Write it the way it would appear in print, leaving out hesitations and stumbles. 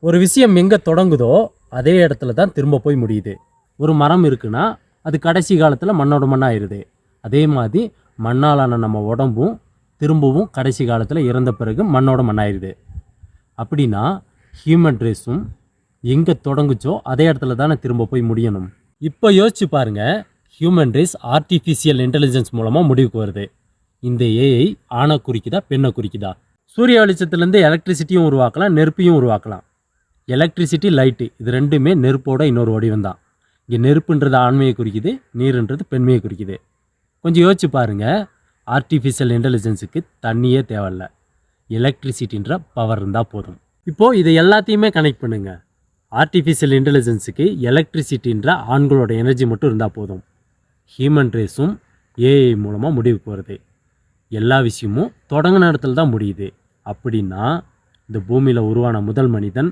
ஒரு விஷயம் எங்கே தொடங்குதோ அதே இடத்துல தான் திரும்ப போய் முடியுது. ஒரு மரம் இருக்குன்னா அது கடைசி காலத்தில் மண்ணோட மண்ணாயிருது. அதே மாதிரி மண்ணாலான நம்ம உடம்பும் திரும்பவும் கடைசி காலத்தில் இறந்த பிறகு மண்ணோட மண்ணாயிருது. அப்படின்னா ஹியூமன் ரேஸும் எங்கே தொடங்குச்சோ அதே இடத்துல தானே திரும்ப போய் முடியணும். இப்போ யோசிச்சு பாருங்க, ஹியூமன் ரேஸ் ஆர்டிஃபிஷியல் இன்டெலிஜென்ஸ் மூலமாக முடிவுக்கு வருது. இந்த ஏஐ ஆணை குறிக்குதா பெண்ணை குறிக்குதா? சூரிய வெளிச்சத்துலேருந்து எலக்ட்ரிசிட்டியும் உருவாக்கலாம், நெருப்பையும் உருவாக்கலாம். எலக்ட்ரிசிட்டி, லைட்டு இது ரெண்டுமே நெருப்போட இன்னொரு வடிவம் தான். இங்கே நெருப்புன்றது ஆண்மையை குறிக்குது, நீருன்றது பெண்மையை குறிக்குது. கொஞ்சம் யோசிச்சு பாருங்கள், ஆர்டிஃபிஷியல் இன்டெலிஜென்ஸுக்கு தண்ணியே தேவையில்ல, எலக்ட்ரிசிட்டின்ற பவர் இருந்தால் போதும். இப்போது இதை எல்லாத்தையுமே கனெக்ட் பண்ணுங்கள். ஆர்டிஃபிஷியல் இன்டெலிஜென்ஸுக்கு எலக்ட்ரிசிட்டின்ற ஆண்களோட எனர்ஜி மட்டும் இருந்தால் போதும். ஹியூமன் ரேஸும் ஏஐ மூலமாக முடிவுக்கு வருது. எல்லா விஷயமும் தொடங்கின இடத்துல தான் முடியுது. அப்படின்னா இந்த பூமியில் உருவான முதல் மனிதன்